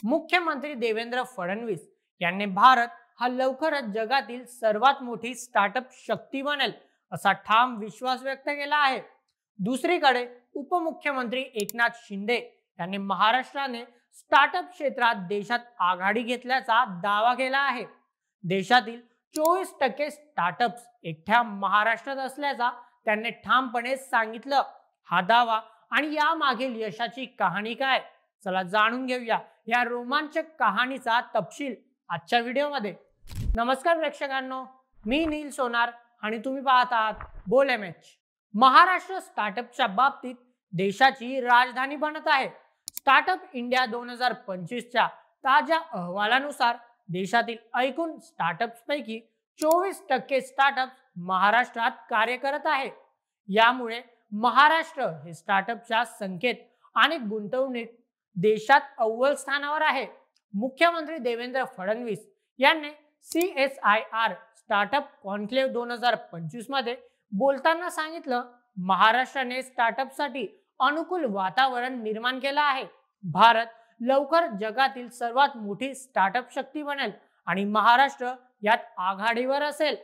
मुख्यमंत्री देवेंद्र फडणवीस यांनी भारत हा लवकरच जगातील सर्वात मोठी स्टार्टअप शक्ती बनेल असा ठाम विश्वास व्यक्त केला आहे। दुसरीकडे उपमुख्यमंत्री एकनाथ शिंदे यांनी महाराष्ट्राने स्टार्टअप क्षेत्रात देशात आघाडी घेतल्याचा दावा केला आहे। देशातील 24% स्टार्टअप्स एकट्या महाराष्ट्रात असल्याचा त्यांनी ठामपणे सांगितलं। हा दावा आणि या मागील यशाची कहाणी काय, चला जाणून घेऊया या रोमांचक कहाणीचा तपशील आजच्या व्हिडिओमध्ये। नमस्कार प्रेक्षकांनो, मी नील सोनार आणि तुम्ही पाहत आहात बोल एमएच। महाराष्ट्र स्टार्टअपच्या बाबतीत देशाची राजधानी बनत आहे। स्टार्टअप इंडिया 2025 च्या ताज्या अहवालानुसार देशातील एकूण स्टार्टअप्सपैकी 24% स्टार्टअप्स महाराष्ट्रात कार्य करत आहे। यामुळे महाराष्ट्र हे स्टार्टअपच्या संख्येत आणि गुंतवणूक देशात अव्वल स्थानावर आहे। मुख्यमंत्री देवेंद्र फडणवीस यांनी CSIR स्टार्टअप कॉन्क्लेव्ह 2025 मध्ये बोलताना सांगितलं, महाराष्ट्राने स्टार्टअपसाठी अनुकूल वातावरण निर्माण केलं आहे। भारत लवकर जगातील सर्वात मोठी स्टार्टअप शक्ती बनेल आणि महाराष्ट्र यात आघाडीवर असेल।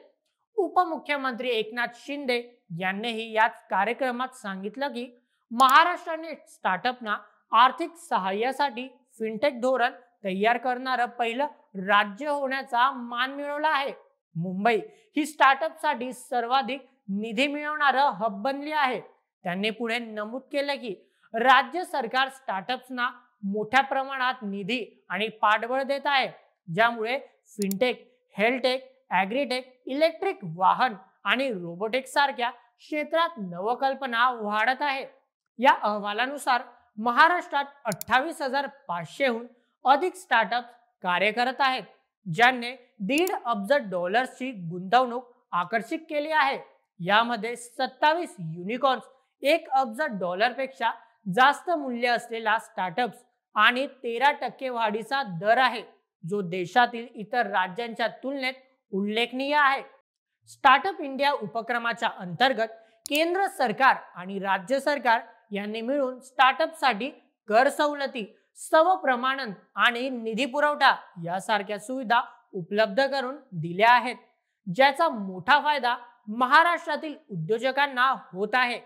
उपमुख्यमंत्री एकनाथ शिंदे यांनीही याच कार्यक्रमात सांगितलं की महाराष्ट्राने स्टार्टअपना आर्थिक सहाय्यासाठी फिनटेक धोरण तयार करणारं पहिलं राज्य होण्याचा मान मिळवला आहे। मुंबई ही स्टार्टअपसाठी सर्वाधिक निधी मिळवणारं हब बनली आहे। त्यांनी पुढे नमूद केले की राज्य सरकार स्टार्टअप्सना मोठ्या प्रमाणात निधी आणि पाठबळ देत आहे, ज्यामुळे फिनटेक, हेल्थटेक, ॲग्रीटेक, इलेक्ट्रिक वाहन आणि रोबोटिक्स सारख्या क्षेत्रात नवकल्पना वाढत आहे। या अहवालानुसार महाराष्ट्रात 28,500हून अधिक स्टार्टअप्स कार्य करत आहेत, ज्यांनी $1.5 अब्ज गुंतवणूक आकर्षित केली आहे। यामध्ये 27 युनिकॉर्न्स $1 अब्ज पेक्षा जास्त मूल्य असलेला स्टार्टअप्स आणि 13% वाढीचा दर आहे, जो देशातील इतर राज्यांच्या तुलनेत उल्लेखनीय आहे। स्टार्टअप इंडिया उपक्रमाच्या अंतर्गत केंद्र सरकार आणि राज्य सरकार यांनी मिळून स्टार्टअपसाठी कर सवलती, समप्रमाणन आणि निधी पुरवठा यासारख्या सुविधा उपलब्ध करून दिल्या आहेत, ज्याचा मोठा फायदा महाराष्ट्रातील उद्योजकांना होत आहे।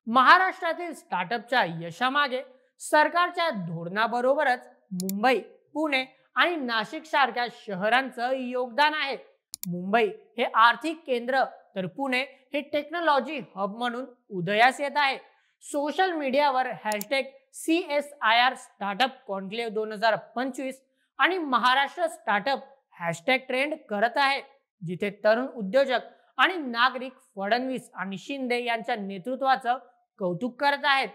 महाराष्ट्रातील स्टार्टअपच्या यशामागे सरकारच्या धोरणाबरोबरच मुंबई, पुणे आणि नाशिक सारख्या शहरांचं योगदान आहे। मुंबई हे आर्थिक केंद्र तर पुणे हे टेक्नॉलॉजी हब म्हणून उदयास येत आहे। सोशल मीडियावर #CSIR स्टार्टअप कॉन्क्लेव्ह 2025 आणि महाराष्ट्र स्टार्टअप ट्रेंड करत आहे, जिथे तरुण उद्योजक आणि नागरिक फडणवीस आणि शिंदे यांच्या नेतृत्वाचं कौतुक करत आहेत।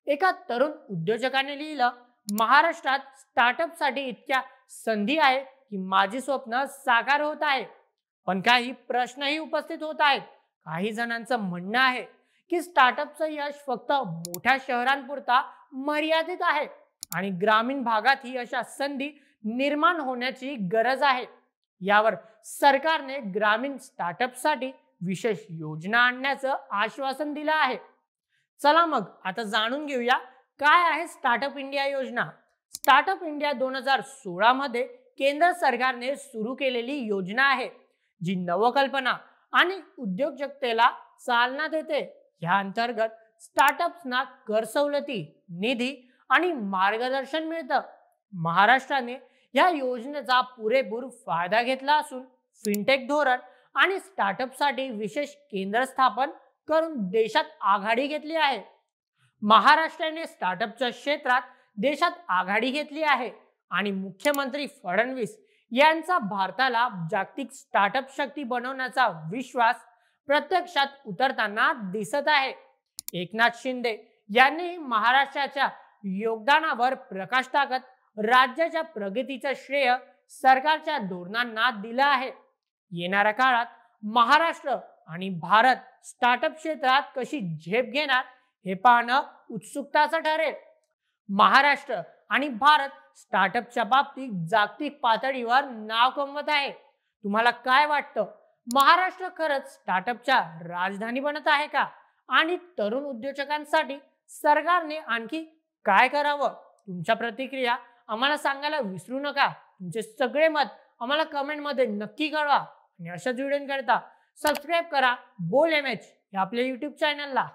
एका तरुण उद्योजकाने लिहिलं, महाराष्ट्रात स्टार्टअपसाठी इतक्या संधी आहे की माझी स्वप्न साकार होत आहे, पण काही प्रश्नही उपस्थित होत आहेत। काही जणांचं म्हणणं आहे की स्टार्टअपचं यश फक्त मोठ्या शहरांपुरता मर्यादित आहे आणि ग्रामीण भागातही अशा संधी निर्माण होण्याची गरज आहे। यावर सरकारने ग्रामीण स्टार्टअपसाठी विशेष योजना आणण्याचं आश्वासन दिलं आहे। चला मग आता जाणून घेऊया काय आहे स्टार्टअप इंडिया योजना। स्टार्टअप इंडिया 2016 मध्ये केंद्र सरकारने सुरू केलेली योजना आहे, जी नवकल्पना आणि उद्योजकतेला चालना देते। या अंतर्गत स्टार्टअप्सना कर सवलती, निधी आणि मार्गदर्शन मिळतं। महाराष्ट्राने या योजनेचा पुरेपूर फायदा घेतला असून फिनटेक धोरण आणि स्टार्टअपसाठी विशेष केंद्र स्थापन करून देशात आघाडी घेतली आहे। महाराष्ट्राने स्टार्टअपच्या क्षेत्रात देशात आघाडी घेतली आहे आणि मुख्यमंत्री फडणवीस यांचा भारताला जागतिक स्टार्टअप शक्ती बनवण्याचा विश्वास प्रत्यक्षात उतरताना दिसत आहे। एकनाथ शिंदे यांनी महाराष्ट्राच्या योगदानावर प्रकाश टाकत राज्याच्या प्रगतीचं श्रेय सरकारच्या धोरणांना दिलं आहे। येणाऱ्या काळात महाराष्ट्र आणि भारत स्टार्टअप क्षेत्रात कशी झेप घेणार हे पाहणं उत्सुकताचं ठरेल। महाराष्ट्र आणि भारत स्टार्टअपच्या बाबतीत जागतिक पातळीवर नाव कमवत आहे। तुम्हाला काय वाटतं, महाराष्ट्र खरंच स्टार्टअपच्या राजधानी बनत आहे का? आणि तरुण उद्योजकांसाठी सरकारने आणखी काय करावं? तुमच्या प्रतिक्रिया आम्हाला सांगायला विसरू नका. तुमचे सगळे मत आम्हाला कमेंटमध्ये नक्की कळवा आणि अशाच व्हिडिओकरता सबस्क्राईब करा बोल एम एच या आपल्या यूट्यूब चॅनलला.